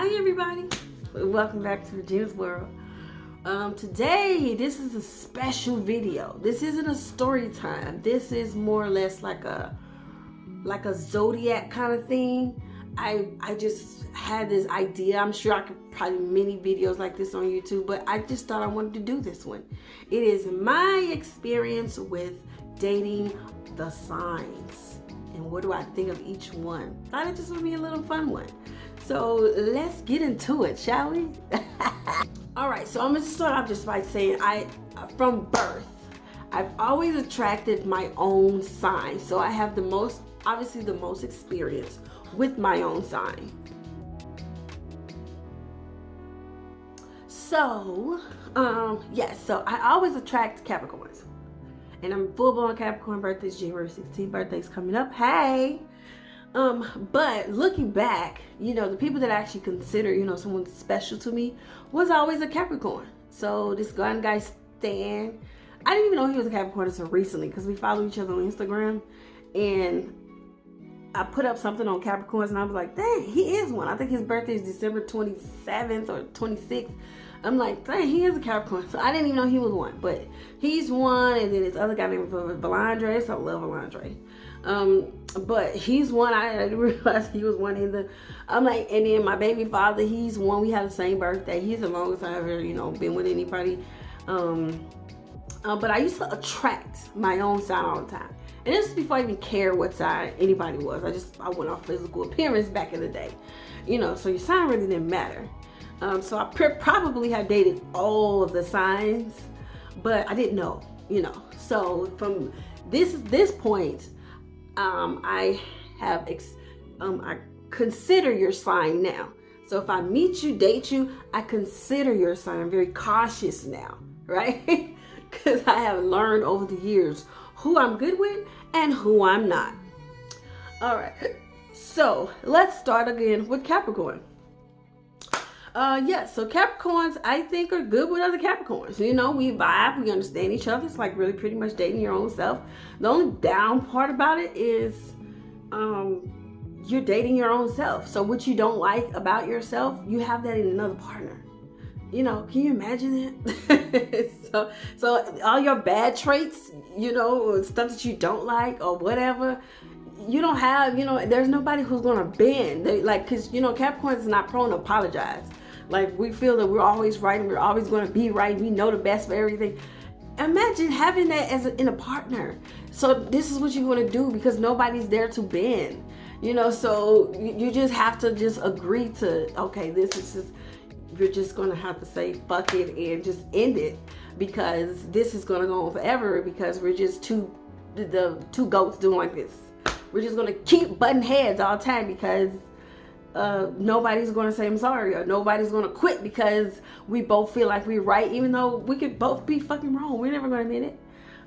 Hi everybody, welcome back to Regina's World. Today this is a special video. This isn't a story time. This is more or less like a zodiac kind of thing. I just had this idea. I'm sure I could probably many videos like this on YouTube, but I just thought I wanted to do this one. It is my experience with dating the signs and what do I think of each one. Thought it just would be a little fun one. So let's get into it, shall we? All right, so I'm gonna start off just by saying from birth, I've always attracted my own sign. So I have obviously the most experience with my own sign. So, so I always attract Capricorns. And I'm full-blown Capricorn. Birthday's January 16th. Birthday's coming up. Hey! But looking back, the people that I actually consider, someone special to me was always a Capricorn. So this one guy, Stan, I didn't even know he was a Capricorn until recently because we follow each other on Instagram. And I put up something on Capricorns and I was like, dang, he is one. I think his birthday is December 27th or 26th. I'm like, dang, he is a Capricorn. So I didn't even know he was one, but he's one. And then this other guy named Valandre. So I love Valandre. But he's one. I didn't realize he was one either. I'm like, and then my baby father, he's one. We have the same birthday. He's the longest I've ever, been with anybody. But I used to attract my own sign all the time. And this is before I even cared what sign anybody was. I went off physical appearance back in the day. So your sign really didn't matter. So I probably have dated all of the signs, but I didn't know, So from this point, I consider your sign now. So if I meet you, date you, I consider your sign. I'm very cautious now, right? Because I have learned over the years who I'm good with and who I'm not. All right, so let's start again with Capricorn. So Capricorns, I think, are good with other Capricorns. We vibe, we understand each other. It's like really pretty much dating your own self. The only down part about it is you're dating your own self. So what you don't like about yourself, you have that in another partner. Can you imagine that? so all your bad traits, stuff that you don't like or whatever, you don't have, there's nobody who's going to bend. Because, Capricorn is not prone to apologize. Like, we feel that we're always right and we're always going to be right. We know the best for everything. Imagine having that in a partner. So this is what you want to do because nobody's there to bend. So you just have to just agree to, okay, you're just going to have to say fuck it and just end it because this is going to go on forever because we're just the two goats doing like this. We're just going to keep butting heads all the time because nobody's going to say I'm sorry or nobody's going to quit because we both feel like we're right even though we could both be fucking wrong. We're never going to admit it.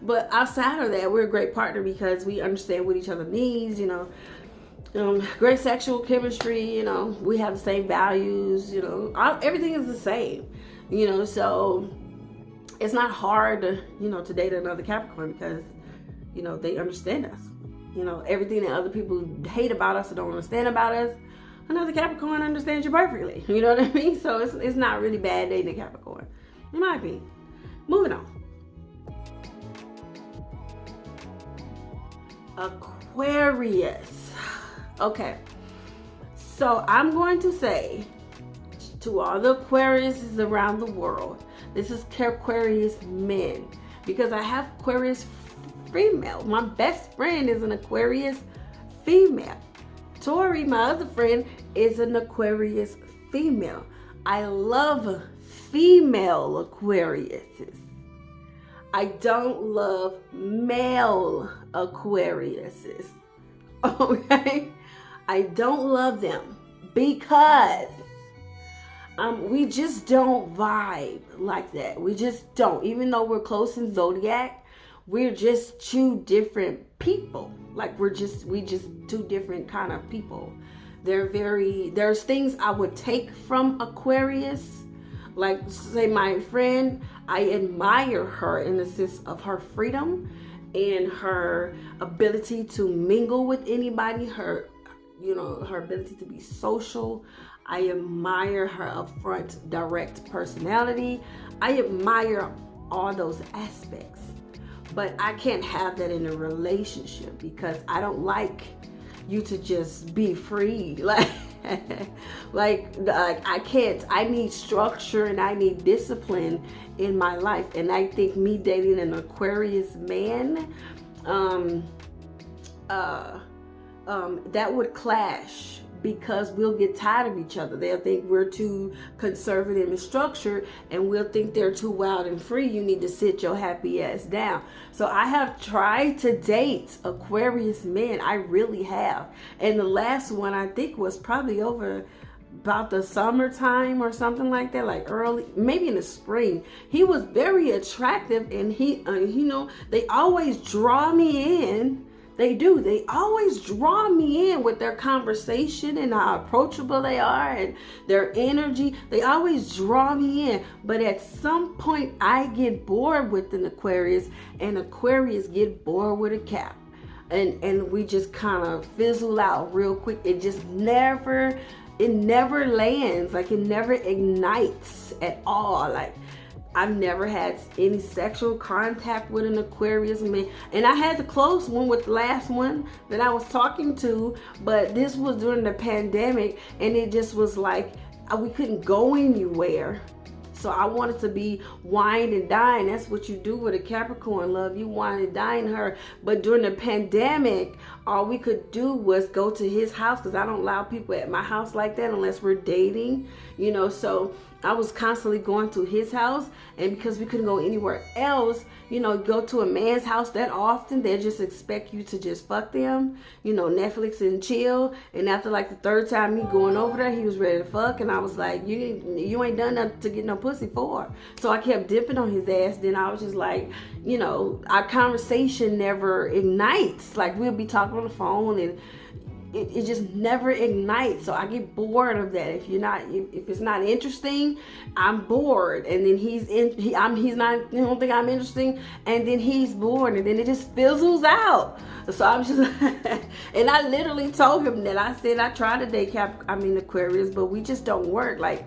But outside of that, we're a great partner because we understand what each other needs, great sexual chemistry, we have the same values, everything is the same, so it's not hard to date another Capricorn because, they understand us. Everything that other people hate about us or don't understand about us, another Capricorn understands you perfectly. You know what I mean? So it's not really bad dating a Capricorn, in my opinion. Moving on. Aquarius. Okay. So I'm going to say to all the Aquariuses around the world, this is Aquarius men because I have Aquarius female. My best friend is an Aquarius female. Tori, my other friend, is an Aquarius female. I love female Aquariuses. I don't love male Aquariuses. Okay? I don't love them because we just don't vibe like that. We just don't. Even though we're close in zodiac, we're just two different people. Like we just two different kind of people. There's things I would take from Aquarius. Like, say my friend, I admire her in the sense of her freedom and her ability to mingle with anybody, her ability to be social. I admire her upfront, direct personality. I admire all those aspects. But I can't have that in a relationship because I don't like you to just be free. Like I can't. I need structure and I need discipline in my life. And I think me dating an Aquarius man, that would clash because we'll get tired of each other. They'll think we're too conservative and structured, and we'll think they're too wild and free. You need to sit your happy ass down. So I have tried to date Aquarius men. I really have. And the last one I think was probably over about the summertime or something like that, like early, maybe in the spring. He was very attractive, and he, they always draw me in. They do. They always draw me in with their conversation and how approachable they are and their energy. They always draw me in. But at some point, I get bored with an Aquarius, and Aquarius get bored with a Cap. And we just kind of fizzle out real quick. It never lands. Like, it never ignites at all. Like, I've never had any sexual contact with an Aquarius man. And I had the close one with the last one that I was talking to, but this was during the pandemic, and it just was like we couldn't go anywhere. So I wanted to be wine and dine. That's what you do with a Capricorn, love. You wine and dine her. But during the pandemic, all we could do was go to his house, because I don't allow people at my house like that unless we're dating, so I was constantly going to his house. And because we couldn't go anywhere else, go to a man's house that often, they just expect you to just fuck them, Netflix and chill. And after like the third time me going over there, he was ready to fuck. And I was like, you ain't done nothing to get no pussy for. So I kept dipping on his ass. Then I was just like, our conversation never ignites. Like, we'll be talking on the phone, and it just never ignites. So I get bored of that. If it's not interesting, I'm bored. And then he's not, don't think I'm interesting, and then he's bored, and then it just fizzles out. So I'm just and I literally told him that. I said I tried to date Aquarius, but we just don't work. We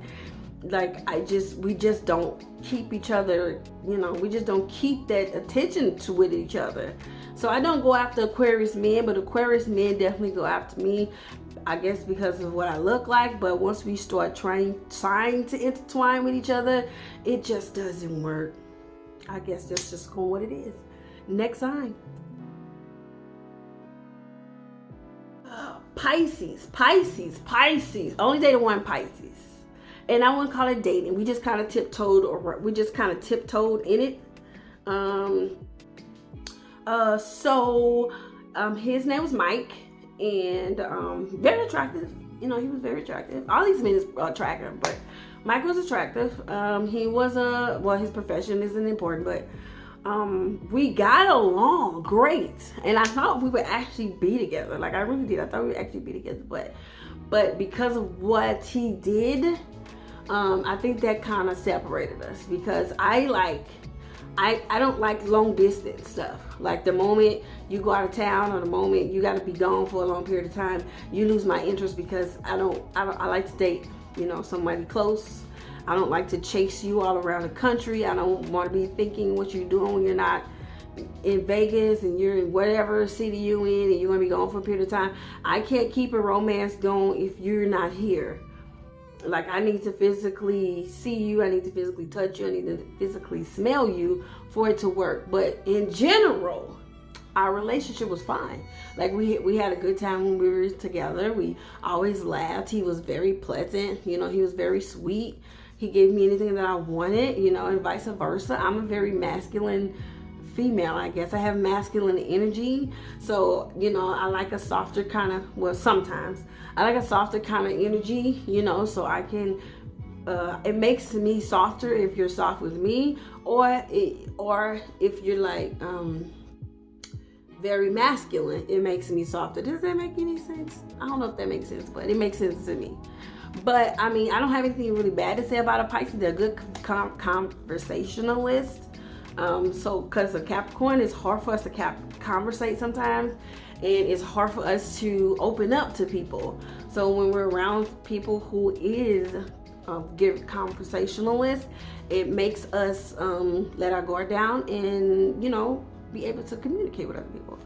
just don't keep each other, we just don't keep that attention with each other. So I don't go after Aquarius men, but Aquarius men definitely go after me, I guess because of what I look like. But once we start trying to intertwine with each other, it just doesn't work. I guess that's just what it is. Next sign. Pisces. Only dated one Pisces. And I wouldn't call it dating. We just kind of tiptoed in it. His name was Mike, and very attractive. He was very attractive. All these men is attractive, but Mike was attractive. He was his profession isn't important, but we got along great, and I thought we would actually be together. Like, I really did. I thought we would actually be together, but because of what he did, I think that kind of separated us, because I don't like long distance stuff. Like, the moment you go out of town, or the moment you got to be gone for a long period of time, you lose my interest, because I like to date, somebody close. I don't like to chase you all around the country. I don't want to be thinking what you're doing when you're not in Vegas and you're in whatever city you're in, and you're going to be gone for a period of time. I can't keep a romance going if you're not here. Like, I need to physically see you. I need to physically touch you. I need to physically smell you for it to work. But in general, our relationship was fine. Like, we had a good time when we were together. We always laughed. He was very pleasant. He was very sweet. He gave me anything that I wanted, and vice versa. I'm a very masculine female, I guess. I have masculine energy. So, I like a softer kind of, sometimes I like a softer kind of energy, so I can, it makes me softer if you're soft with me, or if you're like, very masculine, it makes me softer. Does that make any sense? I don't know if that makes sense, but it makes sense to me. But I don't have anything really bad to say about a Pisces. They're a good conversationalist. Because a Capricorn, it's hard for us to conversate sometimes, and it's hard for us to open up to people. So when we're around people who is give conversationalists, it makes us let our guard down and, you know, be able to communicate with other people.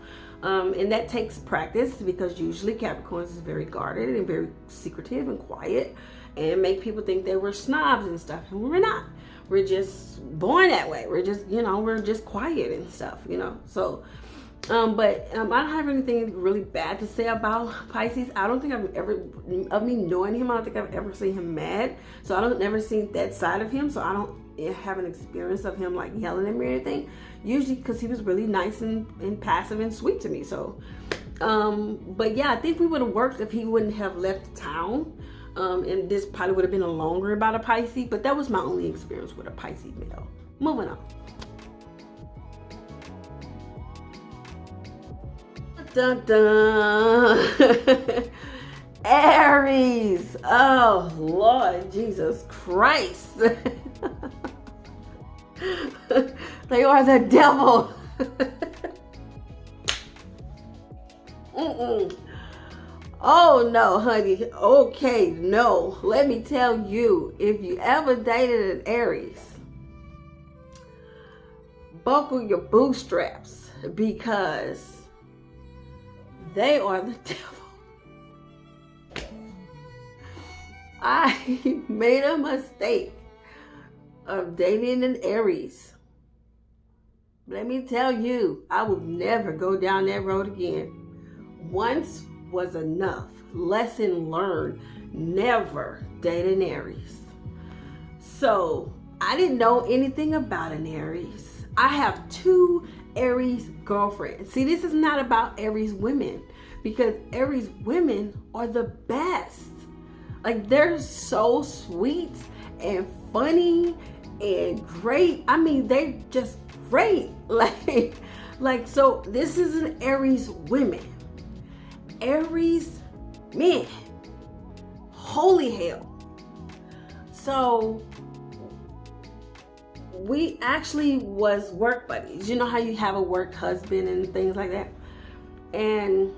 And that takes practice, because usually Capricorns is very guarded and very secretive and quiet, and make people think that we're snobs and stuff, and we're not. We're just born that way. We're just, you know, we're just quiet and stuff, you know. So but I don't have anything really bad to say about Pisces. I don't think I've ever, of me knowing him, I don't think I've ever seen him mad. So I don't never seen that side of him. So I don't have an experience of him like yelling at me or anything. Usually because he was really nice and passive and sweet to me. So, but yeah, I think we would have worked if he wouldn't have left town. And this probably would have been a longer about a Pisces. But that was my only experience with a Pisces male. Moving on. Dun, dun. Aries. Oh Lord Jesus Christ. They are the devil. Oh no, honey. Okay, no. Let me tell you, if you ever dated an Aries, buckle your bootstraps, because they are the devil. I made a mistake of dating an Aries. Let me tell you, I will never go down that road again. Once was enough. Lesson learned. Never date an Aries. So, I didn't know anything about an Aries. I have 2 Aries girlfriends. See, this is not about Aries women, because Aries women are the best. Like, they're so sweet and funny and great. I mean, they're just great. Like, so this is an Aries women. Aries men. Holy hell. So we actually was work buddies. You know how you have a work husband and things like that? And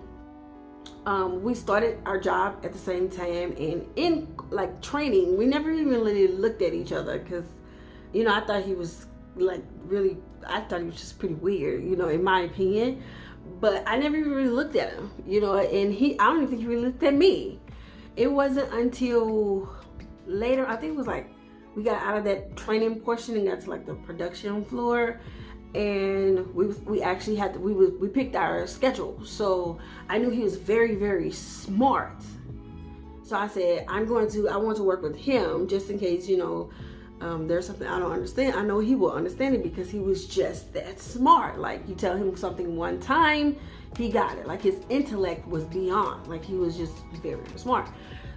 we started our job at the same time, and in like training, we never even really looked at each other, because, you know, I thought he was like really, I thought he was just pretty weird, you know, in my opinion. But I never even really looked at him, you know, and I don't even think he really looked at me. It wasn't until later, I think it was like, we got out of that training portion and got to like the production floor, and we actually had to, we picked our schedule. So I knew he was very, very smart. So I said, I want to work with him, just in case, you know, there's something I don't understand. I know he will understand it, because he was just that smart. Like, you tell him something one time, he got it. Like, his intellect was beyond. Like, he was just very, very smart.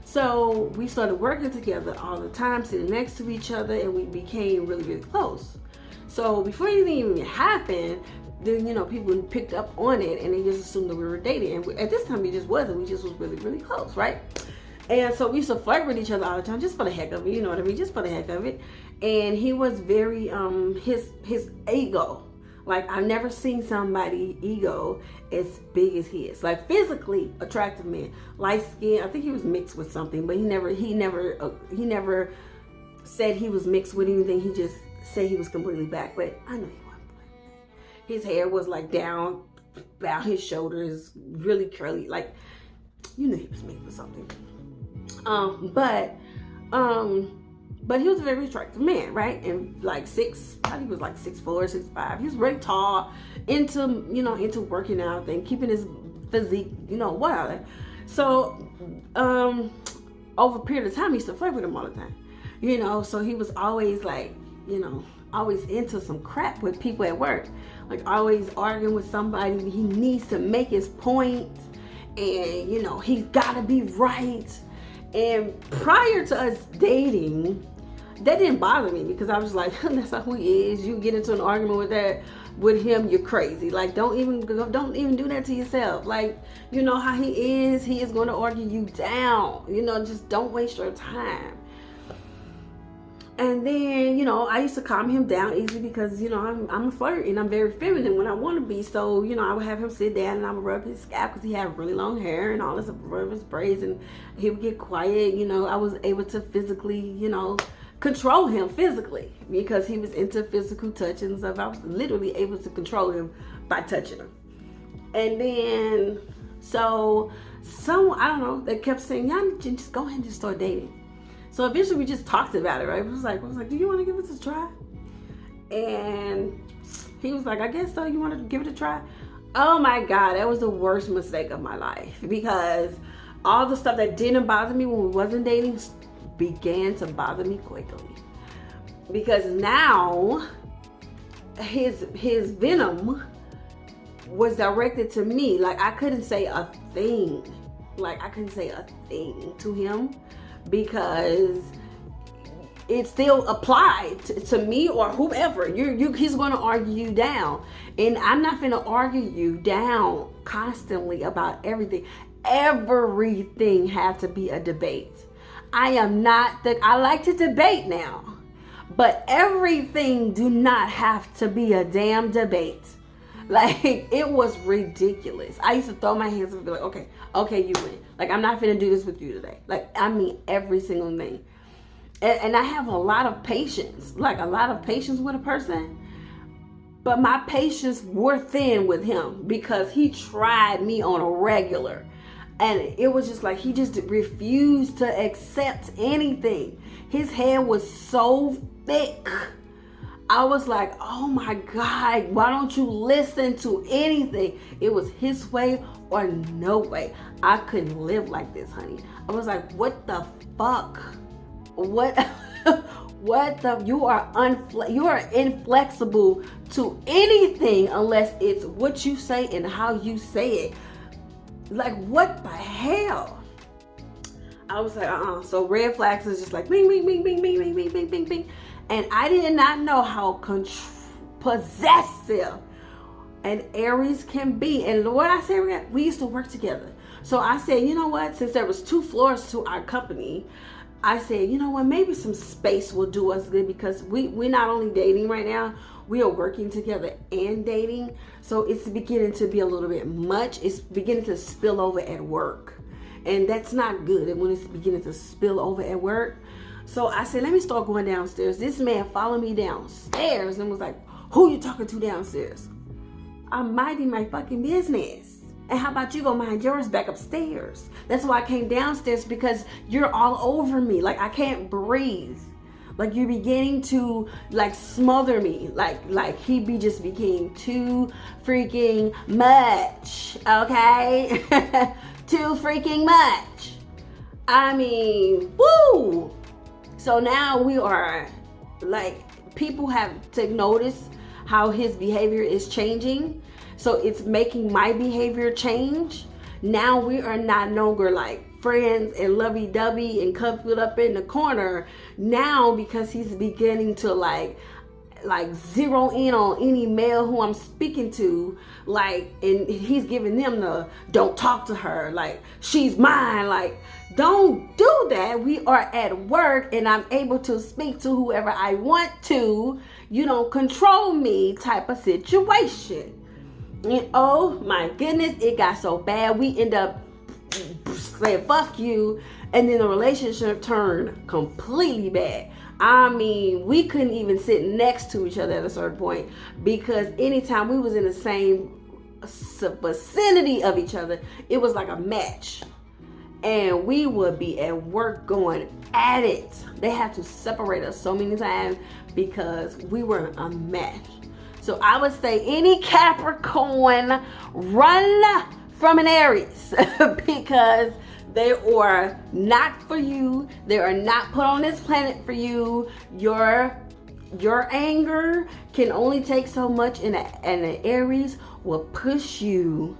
So we started working together all the time, sitting next to each other, and we became really, really close. So before anything even happened, then, you know, people picked up on it, and they just assumed that we were dating. And at this time, we just wasn't. We just was really, really close, right? And so we used to flirt with each other all the time, just for the heck of it, you know what I mean? Just for the heck of it. And he was very, his ego. Like, I've never seen somebody ego as big as his. Like, physically attractive man, light skin. I think he was mixed with something, but he never said he was mixed with anything. He just said he was completely black, but I know he wasn't black. His hair was like down his shoulders, really curly. Like, you knew he was mixed with something. But he was a very attractive man, right? And like I think he was like 6'4", 6'5". He was very tall, into working out and keeping his physique, you know, whatever. So, over a period of time, he used to flirt with him all the time, you know. So he was always like, you know, always into some crap with people at work, like always arguing with somebody. He needs to make his point, and, you know, he's got to be right. And prior to us dating, that didn't bother me, because I was like, that's not who he is. You get into an argument with him, you're crazy. Like, don't even do that to yourself. Like, you know how he is going to argue you down. You know, just don't waste your time. And then, you know, I used to calm him down easy because, you know, I'm a flirt and I'm very feminine when I want to be. So, you know, I would have him sit down and I would rub his scalp because he had really long hair and all this, rub his braids, and he would get quiet. You know, I was able to physically, you know, control him physically because he was into physical touch and stuff. I was literally able to control him by touching him. And then, so I don't know, they kept saying, y'all just go ahead and just start dating. So eventually we just talked about it, right? I was like, do you want to give it a try? And he was like, I guess so. You want to give it a try? Oh my God, that was the worst mistake of my life, because all the stuff that didn't bother me when we wasn't dating began to bother me quickly. Because now his venom was directed to me. Like, I couldn't say a thing. Like, I couldn't say a thing to him because it still applied to me or whoever. He's going to argue you down, and I'm not going to argue you down constantly about everything. Everything had to be a debate. I like to debate now, but everything do not have to be a damn debate. Like, it was ridiculous. I used to throw my hands up and be like, okay, you win. Like, I'm not finna do this with you today. Like, I mean, every single thing. And I have a lot of patience, like a lot of patience with a person. But my patience wore thin with him because he tried me on a regular. And it was just like, he just refused to accept anything. His head was so thick. I was like, oh my God, why don't you listen to anything? It was his way or no way. I couldn't live like this, honey. I was like, what the fuck? What you are inflexible to anything unless it's what you say and how you say it. Like, what the hell? I was like, So red flags is just like bing, bing, bing, bing, bing, bing, bing, bing, bing, bing. And I did not know how possessive an Aries can be. And what I said, we used to work together. So I said, you know what? Since there was 2 floors to our company, I said, you know what? Maybe some space will do us good, because we're not only dating right now, we are working together and dating. So it's beginning to be a little bit much. It's beginning to spill over at work. And that's not good. And when it's beginning to spill over at work. So I said, let me start going downstairs. This man followed me downstairs and was like, who you talking to downstairs? I'm minding my fucking business. And how about you go mind yours back upstairs? That's why I came downstairs, because you're all over me. Like, I can't breathe. Like, you're beginning to like smother me. Like he just became too freaking much. Okay? Too freaking much. I mean, woo! So now we are like, people have to notice how his behavior is changing. So it's making my behavior change. Now we are not longer like friends and lovey-dovey and coupled up in the corner. Now, because he's beginning to like zero in on any male who I'm speaking to, like, and he's giving them the don't talk to her, like she's mine. Like, don't do that. We are at work and I'm able to speak to whoever I want to. You don't control me type of situation. And oh my goodness, it got so bad. We end up saying fuck you, and then the relationship turned completely bad. I mean, we couldn't even sit next to each other at a certain point, because anytime we was in the same vicinity of each other, it was like a match. And we would be at work going at it. They had to separate us so many times because we were a match. So I would say any Capricorn, run from an Aries because they are not for you. They are not put on this planet for you. Your anger can only take so much, and an Aries will push you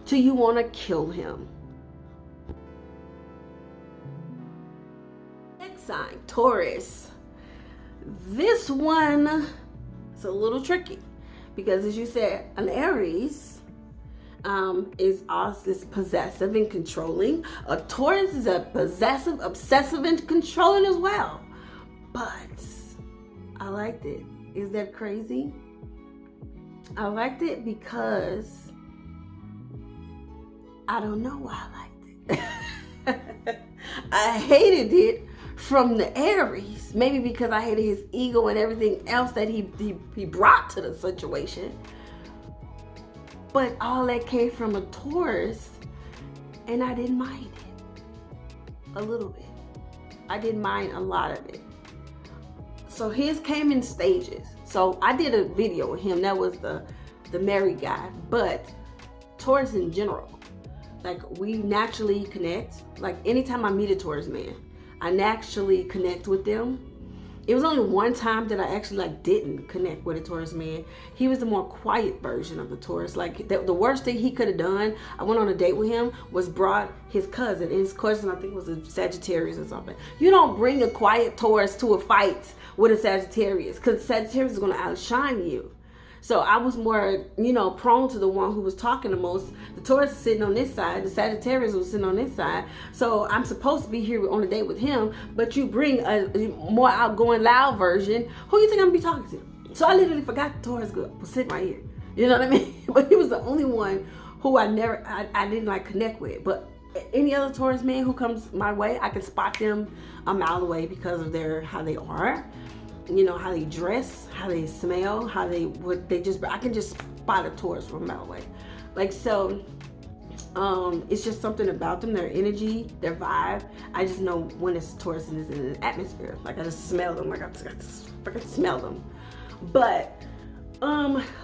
till you want to kill him. Next sign, Taurus. This one is a little tricky because, as you said, an Aries is also this possessive and controlling. A Taurus is a possessive, obsessive, and controlling as well. But I liked it. Is that crazy? I liked it because I don't know why I liked it. I hated it from the Aries. Maybe because I hated his ego and everything else that he brought to the situation. But all that came from a Taurus, and I didn't mind it. A little bit. I didn't mind a lot of it. So his came in stages. So I did a video with him. That was the married guy. But Taurus in general, like we naturally connect. Like anytime I meet a Taurus man, I naturally connect with them. It was only one time that I actually didn't connect with a Taurus man. He was the more quiet version of the Taurus. Like the worst thing he could have done, I went on a date with him, was brought his cousin. And his cousin, I think, was a Sagittarius or something. You don't bring a quiet Taurus to a fight with a Sagittarius, because Sagittarius is going to outshine you. So I was more, prone to the one who was talking the most. The Taurus is sitting on this side. The Sagittarius was sitting on this side. So I'm supposed to be here on a date with him, but you bring a more outgoing, loud version. Who you think I'm going to be talking to? So I literally forgot the Taurus was sitting right here. You know what I mean? But he was the only one who I didn't connect with. But any other Taurus man who comes my way, I can spot them a mile away because of how they are. How they dress, how they smell, I can just spot a Taurus from a mile away. It's just something about them, their energy, their vibe. I just know when it's Taurus and it's in an atmosphere. I just smell them. I can smell them. But,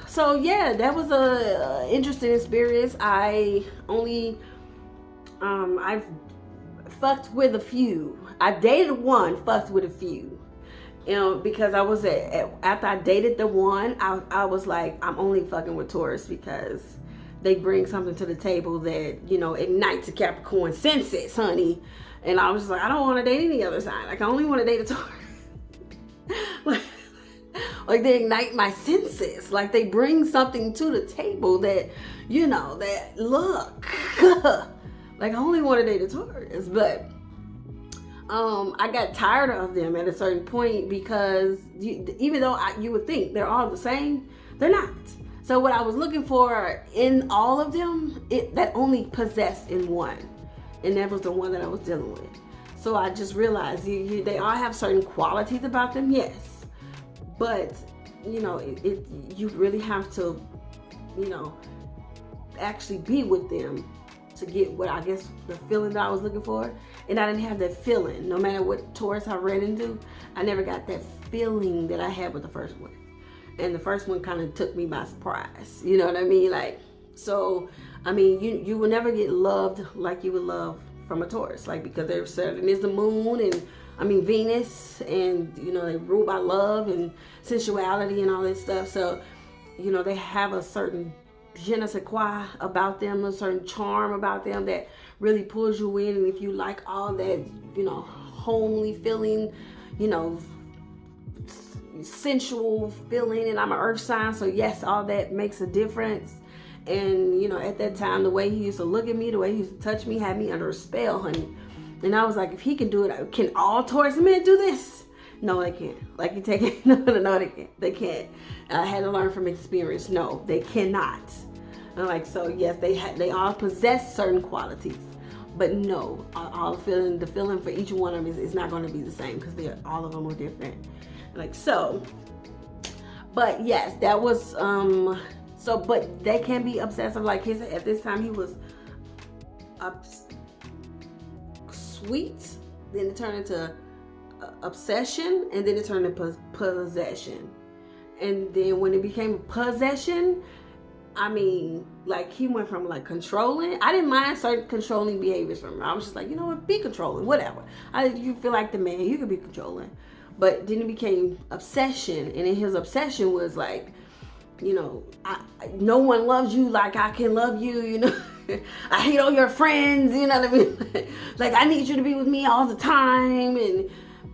so yeah, that was a interesting experience. I've fucked with a few. I dated one, fucked with a few. Because I was after I dated the one, I was like, I'm only fucking with Taurus because they bring something to the table that, ignites the Capricorn senses, honey. And I was like, I don't want to date any other sign. I only want to date a Taurus. like they ignite my senses. Like they bring something to the table that, that look. Like I only want to date a Taurus. But I got tired of them at a certain point because even though you would think they're all the same, they're not. So what I was looking for in all of them, that only possessed in one. And that was the one that I was dealing with. So I just realized they all have certain qualities about them, yes. But, you really have to, actually be with them to get what I guess the feeling that I was looking for. And I didn't have that feeling. No matter what Taurus I ran into, I never got that feeling that I had with the first one. And the first one kind of took me by surprise. You know what I mean? You will never get loved like you would love from a Taurus. Because their Saturn is the moon and Venus, and they rule by love and sensuality and all that stuff. So, they have a certain je ne sais quoi about them, a certain charm about them that really pulls you in. And if you like all that, homely feeling, sensual feeling, and I'm an earth sign, so yes, all that makes a difference. And at that time, the way he used to look at me, the way he used to touch me, had me under a spell, honey. And I was like, if he can do it, can all Taurus men do this? No, they can't. You take it. No, they can't. They can't. I had to learn from experience. No, they cannot. And so yes, they all possess certain qualities, but no, all the feeling for each one of them is not going to be the same because all of them are different. So, but yes, that was but they can be obsessive. At this time he was sweet, then it turned into obsession, and then it turned into possession. And then when it became possession, he went from controlling. I didn't mind certain controlling behaviors from him. I was just like, be controlling, whatever. You feel like the man, you can be controlling. But then it became obsession, and then his obsession was no one loves you like I can love you, I hate all your friends, you know what I mean? I need you to be with me all the time. And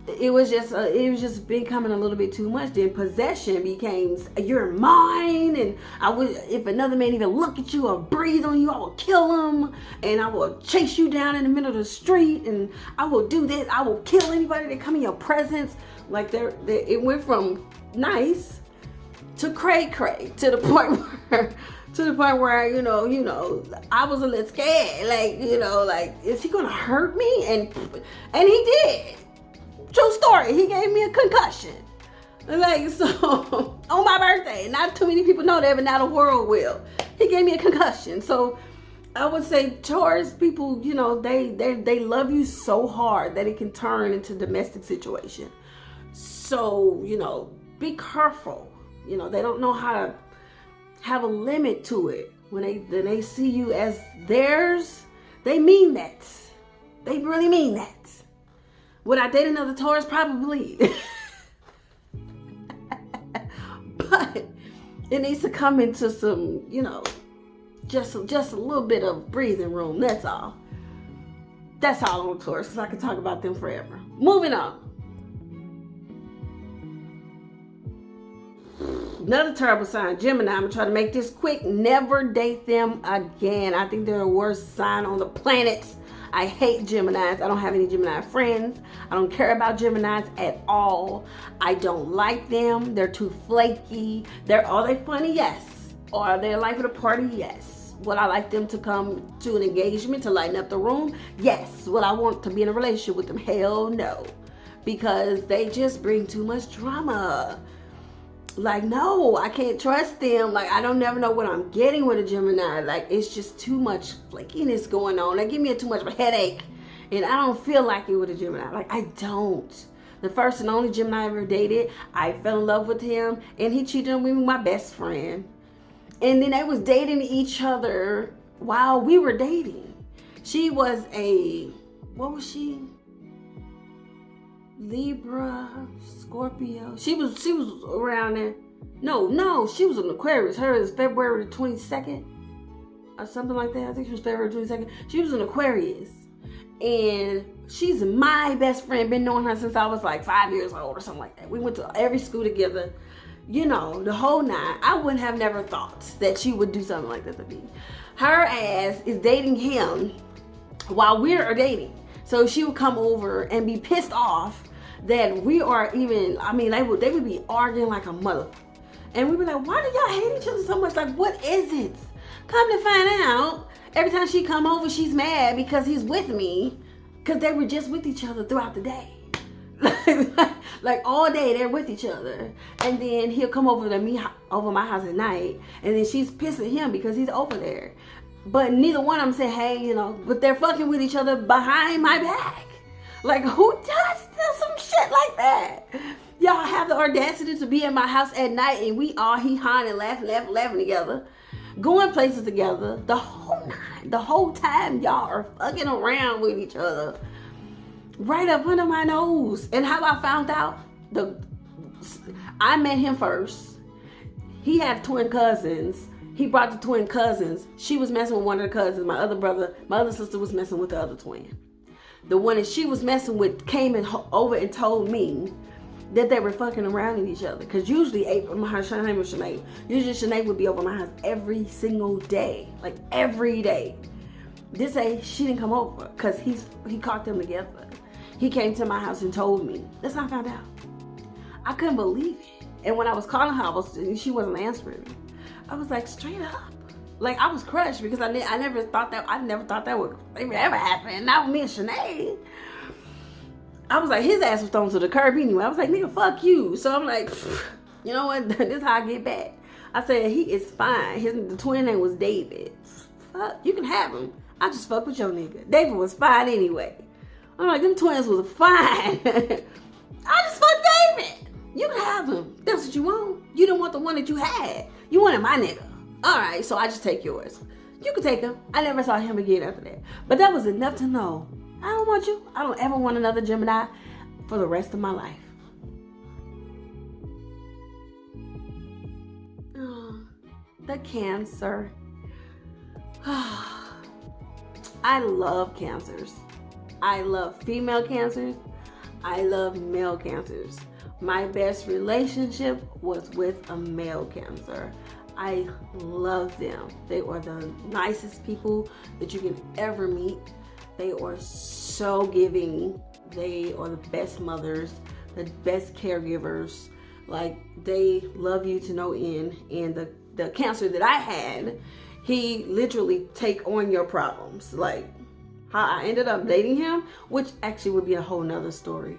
it was just becoming a little bit too much. Then possession became, you're mine, and I would, if another man even look at you or breathe on you, I will kill him, and I will chase you down in the middle of the street, and I will do this. I will kill anybody that come in your presence. Like it went from nice to cray to the point where I was a little scared. Like is he gonna hurt me? And he did. True story. He gave me a concussion. Like, so on my birthday. Not too many people know that, but now the world will. He gave me a concussion. So I would say Taurus people, they love you so hard that it can turn into domestic situation. So, be careful. They don't know how to have a limit to it. When they see you as theirs, they mean that. They really mean that. Would I date another Taurus? Probably. But it needs to come into some, just a little bit of breathing room. That's all. That's all on Taurus, because I could talk about them forever. Moving on. Another terrible sign, Gemini. I'm going to try to make this quick. Never date them again. I think they're the worst sign on the planet. I hate Geminis. I don't have any Gemini friends. I don't care about Geminis at all. I don't like them. They're too flaky. Are they funny? Yes. Or are they life of the party? Yes. Would I like them to come to an engagement to lighten up the room? Yes. Would I want to be in a relationship with them? Hell no. Because they just bring too much drama. Like, no, I can't trust them. Like, I don't never know what I'm getting with a Gemini. Like, it's just too much flakiness going on. They give me too much of a headache. And I don't feel like it with a Gemini. Like, I don't. The first and only Gemini I ever dated, I fell in love with him. And he cheated on me with my best friend. And then they was dating each other while we were dating. She was what was she? Libra, Scorpio. She was around there. No, she was an Aquarius. Hers is February 22nd or something like that. I think she was February 22nd. She was an Aquarius. And she's my best friend. Been knowing her since I was like 5 years old or something like that. We went to every school together. The whole nine. I wouldn't have never thought that she would do something like that to me. Her ass is dating him while we're dating. So she would come over and be pissed off that we are even, they would be arguing like a mother. And we'd be like, why do y'all hate each other so much? Like, what is it? Come to find out, every time she come over, she's mad because he's with me. Because they were just with each other throughout the day. Like all day they're with each other. And then he'll come over to me, over my house at night. And then she's pissed at him because he's over there. But neither one of them say, hey, but they're fucking with each other behind my back. Like, who does some shit like that? Y'all have the audacity to be in my house at night and we all hee-hawing and laughing together. Going places together. The whole night. The whole time y'all are fucking around with each other. Right up under my nose. And how I found out? I met him first. He had twin cousins. He brought the twin cousins. She was messing with one of the cousins. My other sister was messing with the other twin. The one that she was messing with came over and told me that they were fucking around in each other. Because usually, her name was Sinead. Usually Sinead would be over my house every single day. Like every day. This day, she didn't come over because he caught them together. He came to my house and told me. That's how I found out. I couldn't believe it. And when I was calling her, she wasn't answering me. I was like, straight up. Like, I was crushed because I never thought that would ever happen. Not with me and Sinead. I was like, his ass was thrown to the curb anyway. I was like, nigga, fuck you. So I'm like, you know what? This is how I get back. I said, he is fine. The twin name was David. Fuck, you can have him. I just fuck with your nigga. David was fine anyway. I'm like, them twins was fine. I just fucked David. You can have him. That's what you want. You didn't want the one that you had. You wanted my nigga. All right, so I just take yours. You can take him. I never saw him again after that. But that was enough to know. I don't want you. I don't ever want another Gemini for the rest of my life. Oh, the Cancer. I love Cancers. I love female Cancers. I love male cancers. My best relationship was with a male cancer. I love them. They are the nicest people that you can ever meet. They are so giving. They are the best mothers, the best caregivers. Like, they love you to no end. And the cancer that I had, he literally take on your problems. Like, how I ended up dating him, which actually would be a whole nother story.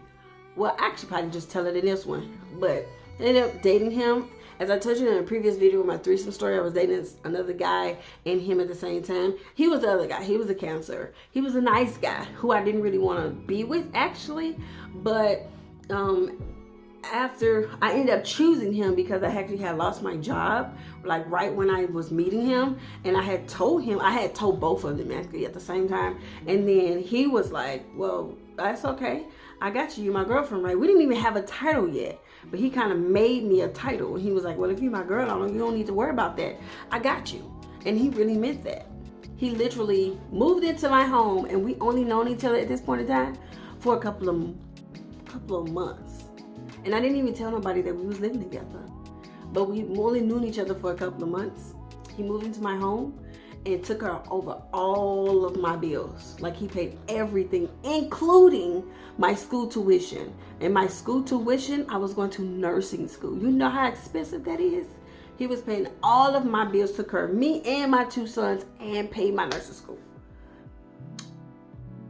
Well, actually probably just tell it in this one. But I ended up dating him. As I told you in a previous video with my threesome story, I was dating another guy and him at the same time. He was the other guy. He was a cancer. He was a nice guy who I didn't really want to be with, actually. But after I ended up choosing him because I actually had lost my job, like right when I was meeting him, and I had told both of them actually at the same time. And then he was like, well, that's okay. I got you. You're my girlfriend, right? We didn't even have a title yet, but he kind of made me a title. And he was like, well, if you're my girl, you don't need to worry about that. I got you. And he really meant that. He literally moved into my home, and we only known each other at this point in time for a couple of months. And I didn't even tell nobody that we was living together. But we only knew each other for a couple of months. He moved into my home and took her over all of my bills. Like, he paid everything, including my school tuition. And my school tuition, I was going to nursing school. You know how expensive that is? He was paying all of my bills, took care of me and my 2 sons, and paid my nursing school.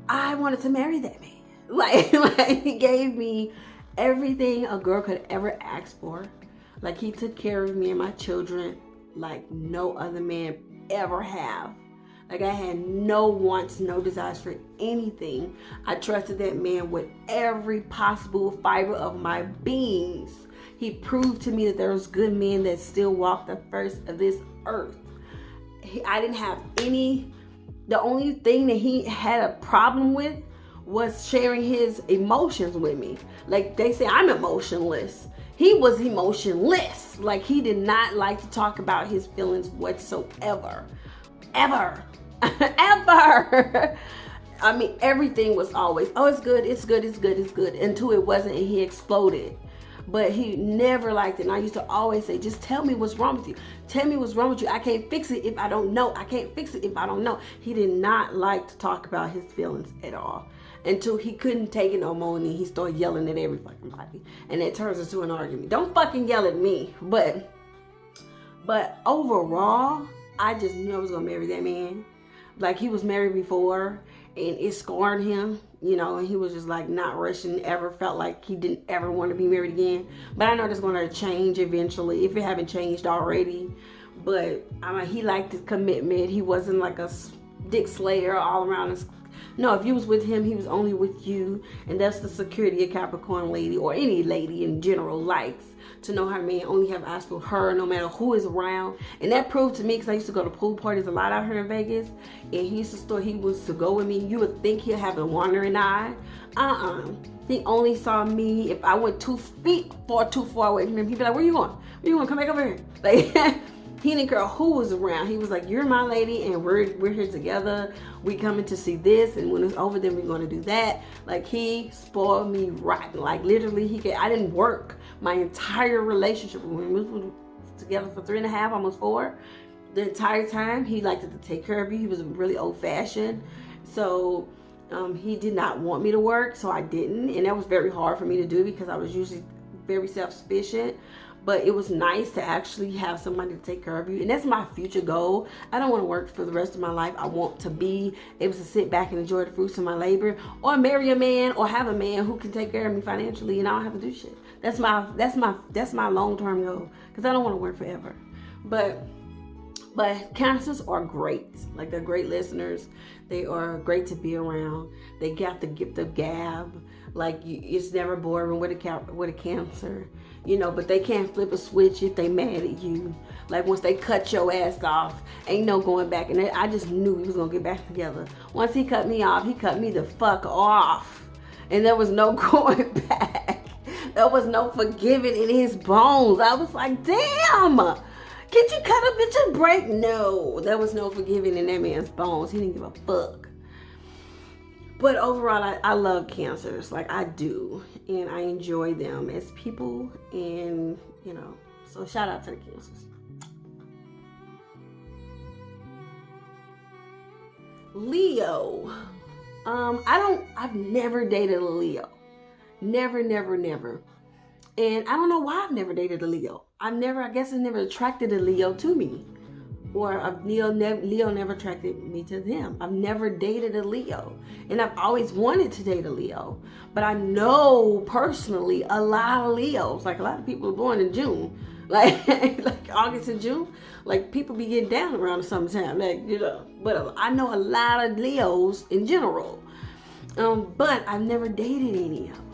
I wanted to marry that man. Like he gave me everything a girl could ever ask for. Like, he took care of me and my children like no other man ever have. Like, I had no wants, no desires for anything. I trusted that man with every possible fiber of my beings. He proved to me that there was good men that still walk the face of this earth. I didn't have any. The only thing that he had a problem with was sharing his emotions with me. Like, they say I'm emotionless. He was emotionless. Like, he did not like to talk about his feelings whatsoever. Ever. Ever. I mean, everything was always, oh, it's good, it's good, it's good, it's good, until it wasn't, and he exploded. But he never liked it. And I used to always say, just tell me what's wrong with you. Tell me what's wrong with you. I can't fix it if I don't know. I can't fix it if I don't know. He did not like to talk about his feelings at all. Until he couldn't take it no more, and then he started yelling at every fucking body. And it turns into an argument. Don't fucking yell at me. But overall, I just knew I was going to marry that man. Like, he was married before, and it scarred him, you know, and he was just like not rushing, ever felt like he didn't ever want to be married again. But I know that's going to change eventually, if it haven't changed already. But I mean, he liked his commitment. He wasn't like a dick slayer all around us. No, if you was with him, he was only with you. And that's the security a Capricorn lady, or any lady in general, likes. To know her man only have eyes for her, no matter who is around. And that proved to me, because I used to go to pool parties a lot out here in Vegas. And he was to go with me. You would think he'd have a wandering eye. He only saw me if I went 2 feet too far away from him. He'd be like, where you going? Where you going? Come back over here. Like, he didn't care who was around. He was like, you're my lady, and we're here together. We coming to see this, and when it's over, then we're going to do that. Like, he spoiled me rotten. Like, literally, I didn't work my entire relationship with him. We were together for 3.5, almost 4. The entire time, he liked to take care of you. He was really old-fashioned. So he did not want me to work, so I didn't. And that was very hard for me to do, because I was usually very self-sufficient. But it was nice to actually have somebody to take care of you. And that's my future goal. I don't want to work for the rest of my life. I want to be able to sit back and enjoy the fruits of my labor, or marry a man, or have a man who can take care of me financially, and I don't have to do shit. That's my long-term goal, because I don't want to work forever. But cancers are great. Like, they're great listeners. They are great to be around. They got the gift of gab. Like, it's never boring with a cancer, you know. But they can't flip a switch if they mad at you. Like, once they cut your ass off, ain't no going back. And I just knew we was gonna get back together. Once he cut me off, he cut me the fuck off, and there was no going back. There was no forgiving in his bones. I was like, damn. Can't you cut a bitch a break? No, there was no forgiving in that man's bones. He didn't give a fuck. But overall, I love Cancers. Like, I do. And I enjoy them as people. And, you know, so shout out to the Cancers. Leo. I've never dated a Leo. Never, never, never. And I don't know why I've never dated a Leo. I guess it never attracted a Leo to me. Or a Leo never attracted me to them. I've never dated a Leo. And I've always wanted to date a Leo. But I know personally a lot of Leos. Like, a lot of people are born in June. Like August and June. Like, people be getting down around the summertime. Like, you know. But I know a lot of Leos in general. But I've never dated any of them.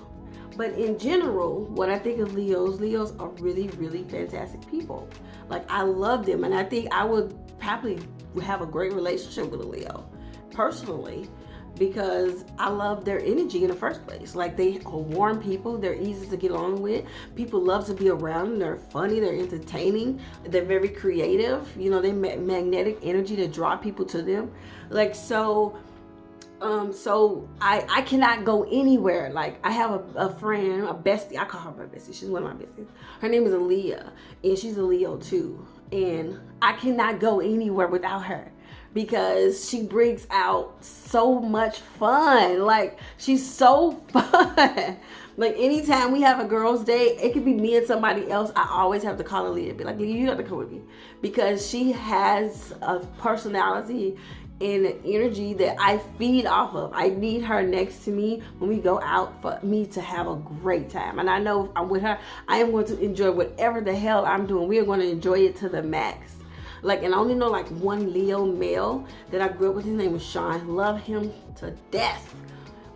But in general, what I think of Leos are really, really fantastic people. Like, I love them, and I think I would probably have a great relationship with a Leo, personally, because I love their energy in the first place. Like, they are warm people, they're easy to get along with, people love to be around them, they're funny, they're entertaining, they're very creative, you know, they magnetic energy to draw people to them. Like, so I cannot go anywhere. Like, I have a friend, a bestie. I call her my bestie. She's one of my besties. Her name is Aaliyah, and she's a Leo too. And I cannot go anywhere without her because she brings out so much fun. Like, she's so fun. Like, anytime we have a girls' day, it could be me and somebody else. I always have to call Aaliyah and be like, you have to come with me, because she has a personality and an energy that I feed off of. I need her next to me when we go out for me to have a great time. And I know if I'm with her, I am going to enjoy whatever the hell I'm doing. We are going to enjoy it to the max. Like, and I only know like one Leo male that I grew up with. His name was Sean. Love him to death.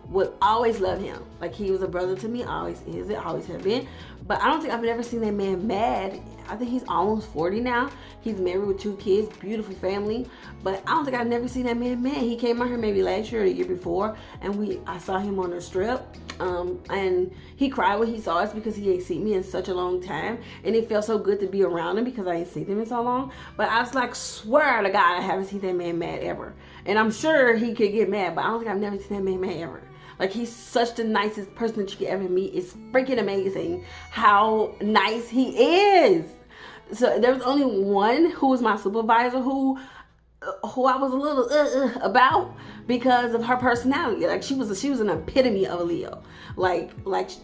Would always love him. Like, he was a brother to me. Always is. It always have been. But I don't think I've ever seen that man mad. I think he's almost 40 now. He's married with 2 kids, beautiful family. But I don't think I've never seen that man mad. He came out here maybe last year or the year before, and I saw him on the strip. And he cried when he saw us because he ain't seen me in such a long time. And it felt so good to be around him because I ain't seen him in so long. But I was like, swear to God, I haven't seen that man mad ever. And I'm sure he could get mad, but I don't think I've never seen that man mad ever. Like, he's such the nicest person that you could ever meet. It's freaking amazing how nice he is. So there was only one who was my supervisor who I was a little about because of her personality. Like, she was an epitome of a Leo. Like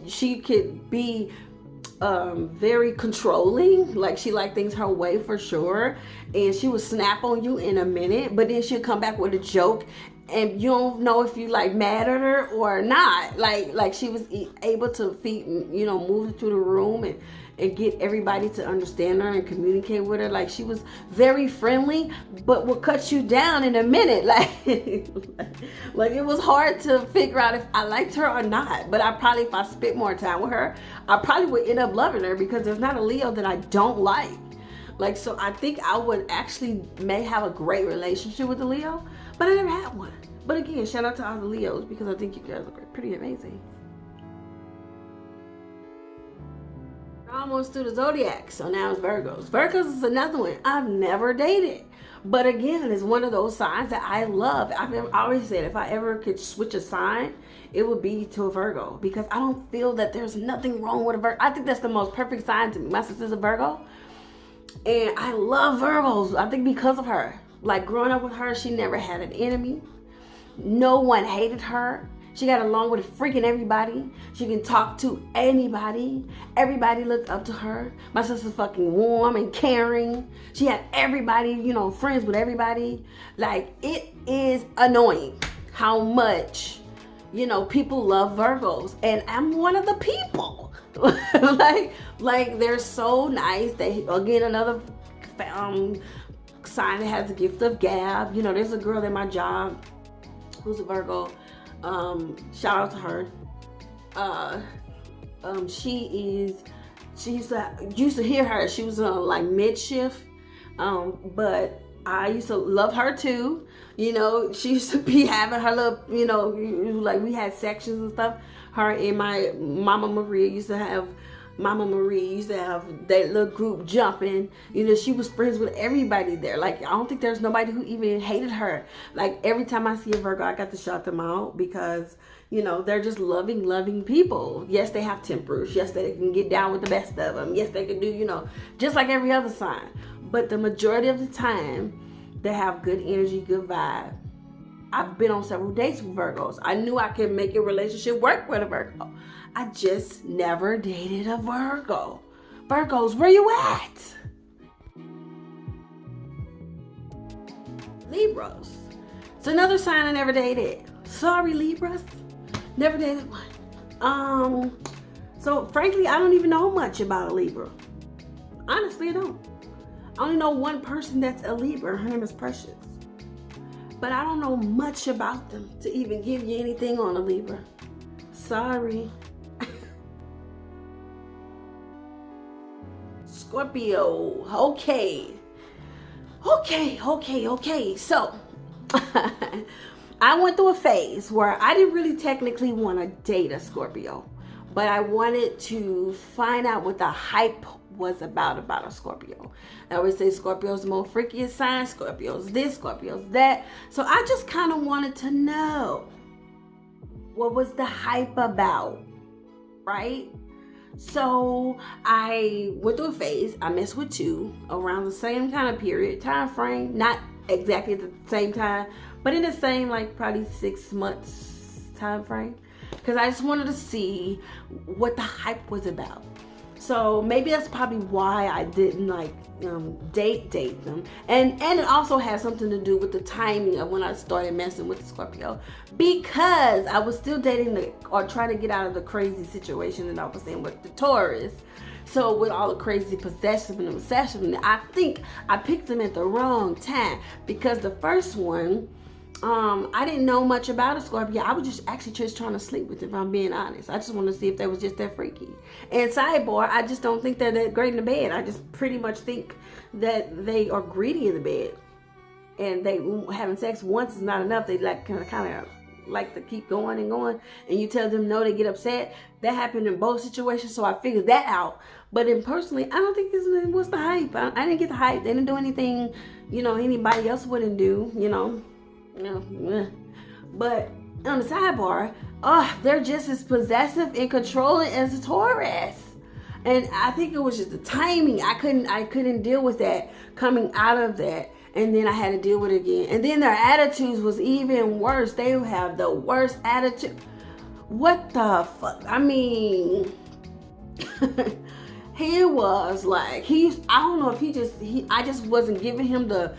she could be very controlling. Like, she liked things her way for sure, and she would snap on you in a minute, but then she'll come back with a joke and you don't know if you like mad at her or not. Like she was able to move through the room and get everybody to understand her and communicate with her. Like, she was very friendly, but will cut you down in a minute. Like, like it was hard to figure out if I liked her or not. But if I spent more time with her, I probably would end up loving her, because there's not a Leo that I don't like. Like, so I think I would may have a great relationship with a Leo, but I never had one. But again, shout out to all the Leos, because I think you guys are pretty amazing. Almost through the zodiac, so now it's Virgos. Virgos is another one I've never dated, but again, it's one of those signs that I love. I've always said if I ever could switch a sign, it would be to a Virgo, because I don't feel that there's nothing wrong with a Virgo. I think that's the most perfect sign to me. My sister's a Virgo, and I love Virgos. I think because of her. Like, growing up with her, she never had an enemy. No one hated her. She got along with freaking everybody. She can talk to anybody. Everybody looked up to her. My sister's fucking warm and caring. She had everybody, friends with everybody. Like, it is annoying how much, people love Virgos. And I'm one of the people. like they're so nice. They, again, another sign that has the gift of gab. There's a girl at my job who's a Virgo. Shout out to her. She used to hear her. She was on like mid shift. But I used to love her too. She used to be having her little, like we had sections and stuff. Her and my Mama Maria used to have Mama Marie used to have that little group jumping. You know, she was friends with everybody there. Like, I don't think there's nobody who even hated her. Like, every time I see a Virgo, I got to shout them out because, you know, they're just loving people. Yes, they have tempers. Yes, they can get down with the best of them. Yes, they can do, you know, just like every other sign. But the majority of the time, they have good energy, good vibe. I've been on several dates with Virgos. I knew I could make a relationship work with a Virgo. I just never dated a Virgo. Virgos, where you at? Libras. It's another sign I never dated. Sorry, Libras. Never dated one. So frankly, I don't even know much about a Libra. Honestly, I don't. I only know one person that's a Libra. Her name is Precious. But I don't know much about them to even give you anything on a Libra. Sorry. Scorpio. Okay. So, I went through a phase where I didn't really technically want to date a Scorpio. But I wanted to find out what the hype was about a Scorpio. I always say Scorpio's the most freakiest sign, Scorpio's this, Scorpio's that. So I just kind of wanted to know what was the hype about, right? So I went through a phase. I messed with two around the same kind of time frame, not exactly at the same time, but in the same like probably 6 months time frame, because I just wanted to see what the hype was about. So maybe that's probably why I didn't like date them, and it also has something to do with the timing of when I started messing with the Scorpio, because I was still dating or trying to get out of the crazy situation that I was in with the Taurus. So with all the crazy possession and obsession, I think I picked them at the wrong time, because the first one, I didn't know much about a Scorpio. I was just trying to sleep with it, if I'm being honest. I just wanted to see if they was just that freaky. And sidebar, I just don't think they're that great in the bed. I just pretty much think that they are greedy in the bed. And they having sex once is not enough. They like kind of like to keep going and going. And you tell them no, they get upset. That happened in both situations, so I figured that out. But then personally, I don't think it was the hype. I didn't get the hype. They didn't do anything, you know, anybody else wouldn't do, you know. But on the sidebar, they're just as possessive and controlling as a Taurus. And I think it was just the timing. I couldn't deal with that coming out of that. And then I had to deal with it again. And then their attitudes was even worse. They have the worst attitude. What the fuck? I mean, he was like, I don't know if I just wasn't giving him the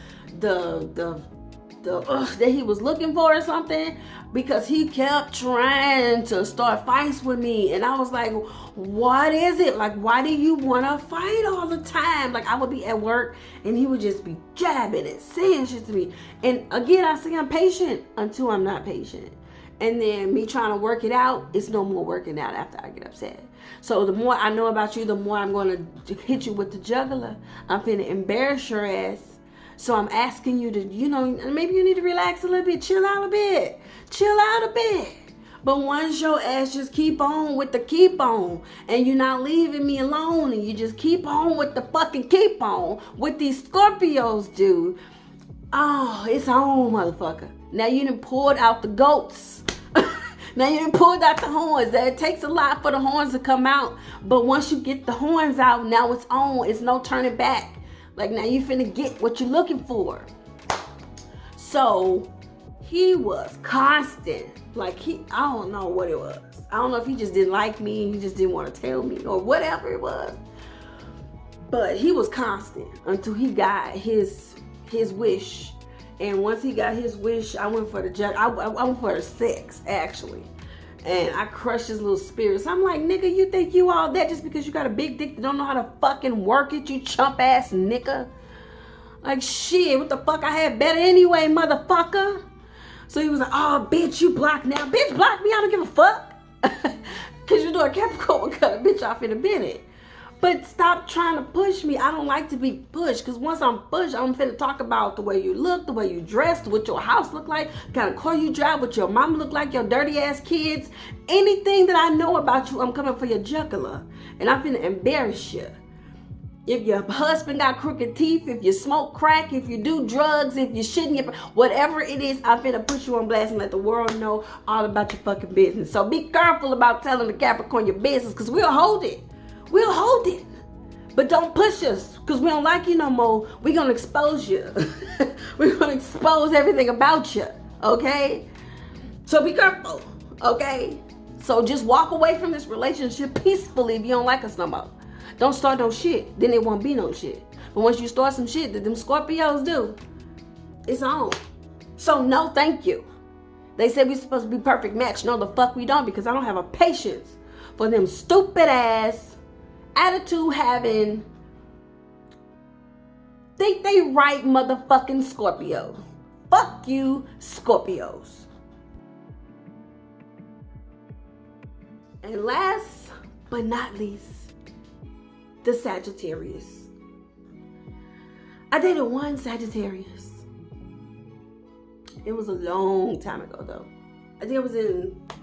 that he was looking for or something, because he kept trying to start fights with me, and I was like, what is it? Like, why do you want to fight all the time? Like, I would be at work and he would just be jabbing and saying shit to me, and again, I say I'm patient until I'm not patient, and then me trying to work it out, it's no more working out after I get upset. So the more I know about you, the more I'm going to hit you with the jugular. I'm finna embarrass your ass. So I'm asking you to, you know, maybe you need to relax a little bit, chill out a bit. But once your ass just keep on with the keep on, and you're not leaving me alone, and you just keep on with the fucking keep on, what these Scorpios do, oh, it's on, motherfucker. Now you done pulled out the goats. Now you done pulled out the horns. It takes a lot for the horns to come out, but once you get the horns out, now it's on. It's no turning back. Like, now you finna get what you're looking for. So he was constant. Like, I don't know what it was. I don't know if he just didn't like me and he just didn't want to tell me or whatever it was. But he was constant until he got his wish. And once he got his wish, I went for I went for the sex, actually. And I crushed his little spirit. So I'm like, nigga, you think you all that just because you got a big dick that don't know how to fucking work it, you chump ass nigga? Like, shit, what the fuck? I had better anyway, motherfucker. So he was like, oh, bitch, you blocked now. Bitch, block me. I don't give a fuck. Because you know a Capricorn would cut a bitch off in a minute. But stop trying to push me. I don't like to be pushed, because once I'm pushed, I'm finna talk about the way you look, the way you dress, what your house look like, the kind of car you drive, what your mama look like, your dirty ass kids. Anything that I know about you, I'm coming for your jugular. And I'm finna embarrass you. If your husband got crooked teeth, if you smoke crack, if you do drugs, if you shouldn't, whatever it is, I'm finna put you on blast and let the world know all about your fucking business. So be careful about telling the Capricorn your business, because we'll hold it. We'll hold it. But don't push us, because we don't like you no more. We're going to expose you. We're going to expose everything about you. Okay? So be careful. Okay? So just walk away from this relationship peacefully if you don't like us no more. Don't start no shit. Then it won't be no shit. But once you start some shit that them Scorpios do, it's on. So no, thank you. They said we're supposed to be perfect match. No, the fuck we don't, because I don't have a patience for them stupid ass, attitude having, think they right motherfucking Scorpio. Fuck you, Scorpios. And last but not least, the Sagittarius. I dated one Sagittarius. It was a long time ago though. I think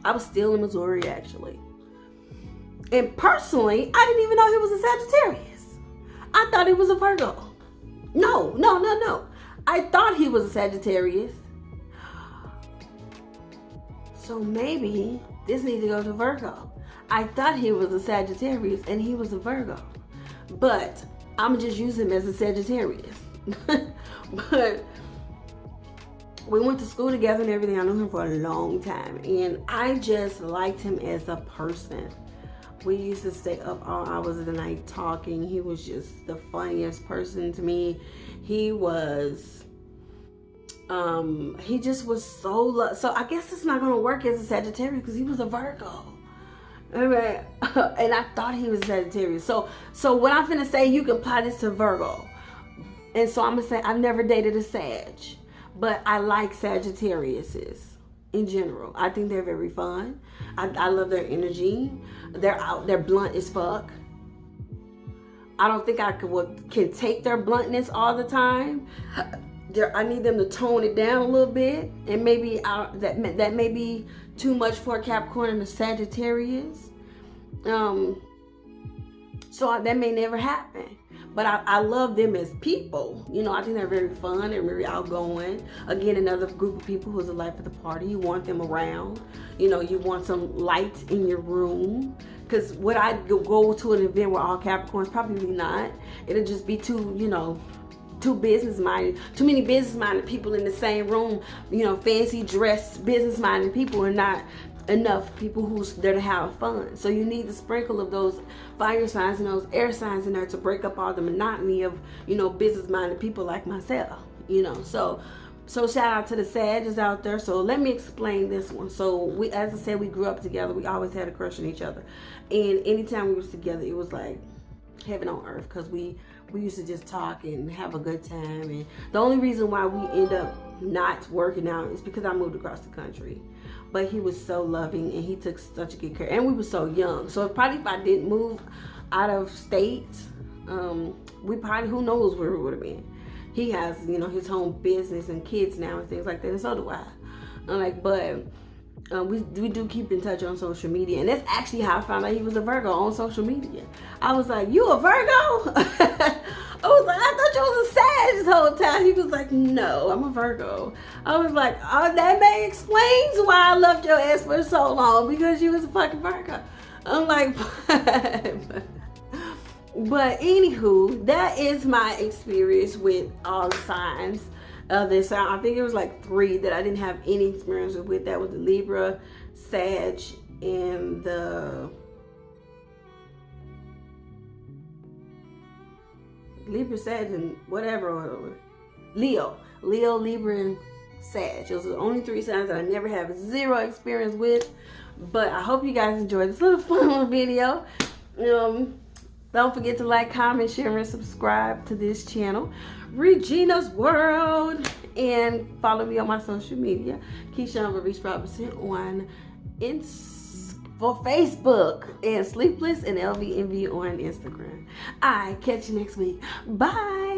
I was still in Missouri actually. And personally, I didn't even know he was a Sagittarius. I thought he was a Virgo. No. I thought he was a Sagittarius. So maybe this needs to go to Virgo. I thought he was a Sagittarius and he was a Virgo. But I'm just using him as a Sagittarius. But we went to school together and everything. I knew him for a long time. And I just liked him as a person. We used to stay up all hours of the night talking. He was just the funniest person to me. He just was so I guess it's not going to work as a Sagittarius because he was a Virgo. And I thought he was Sagittarius. So what I'm finna say, you can apply this to Virgo. And so I'm gonna say I've never dated a Sag, but I like Sagittariuses in general. I think they're very fun. I love their energy. They're blunt as fuck. I don't think I can take their bluntness all the time. I need them to tone it down a little bit, and maybe that may be too much for a Capricorn and a Sagittarius. So that may never happen. But I love them as people. You know, I think they're very fun. They're very outgoing. Again, another group of people who's the life of the party. You want them around. You know, you want some light in your room. Because would I go to an event with all Capricorns? Probably not. It'll just be too business-minded. Too many business-minded people in the same room. You know, fancy dressed business-minded people, and not enough people who's there to have fun. So you need the sprinkle of those fire signs and those air signs in there to break up all the monotony of, you know, business-minded people like myself. You know, so shout out to the Sagittarius out there. So let me explain this one. So we, as I said, we grew up together. We always had a crush on each other, and anytime we was together, it was like heaven on earth, because we used to just talk and have a good time. And the only reason why we end up not working out is because I moved across the country. But he was so loving and he took such good care. And we were so young. So probably if I didn't move out of state, we probably, who knows where we would have been. He has, you know, his home business and kids now and things like that. And so do I. We do keep in touch on social media. And that's actually how I found out he was a Virgo, on social media. I was like, you a Virgo? I was like, I thought you was a Sag this whole time. He was like, no, I'm a Virgo. I was like, oh, that may explains why I loved your ass for so long, because you was a fucking Virgo. I'm like, but anywho, that is my experience with all the signs. I think it was like 3 that I didn't have any experience with. That was the Libra, Sag, and the Libra, Sag, and whatever. Leo, Libra, and Sag. Those are the only 3 signs that I never have 0 experience with. But I hope you guys enjoyed this little fun little video. Don't forget to like, comment, share, and subscribe to this channel, Regina's World, and follow me on my social media, Keisha Reese Robinson on Instagram. for Facebook, and Sleepless and LVNV on Instagram. All right, catch you next week. Bye.